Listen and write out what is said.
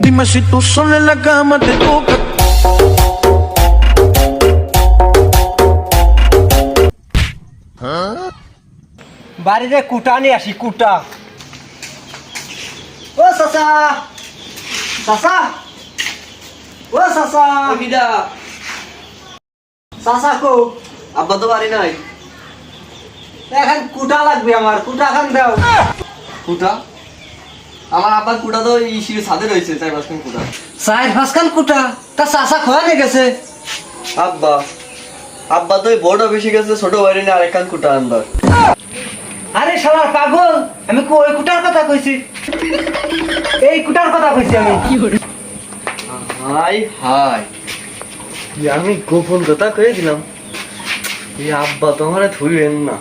Dime si tú sola en la cama te toca. বাড়িতে কুটা নিয়ে আসি কুটা। ও চাচা, চাচা, ও চাচা, কিডা চাচা কো আব্বা তো বাড়ি নাই। এখন কুটা লাগবে আমার, কুটা খান দাও। কুটা আমার আব্বার কুটা তো ইসির ছাদে রয়েছে, 4-5 খান কুটা। চার পাঁচখান কুটা তা চাচা খোয়া নিয়ে গেছে। আব্বা আব্বা তো বড় অফিসে গেছে, ছোট বাইরে নিয়ে আরেকখান কুটা আনবার। আরে শালার পাগল, আমি ওই কুটার কথা কইছি, এই কুটার কথা কইছি আমি। হাই হাই, আমি গোপন কথা কয়ে দিলাম। এই আব্বা তো আমার থুইবেন না।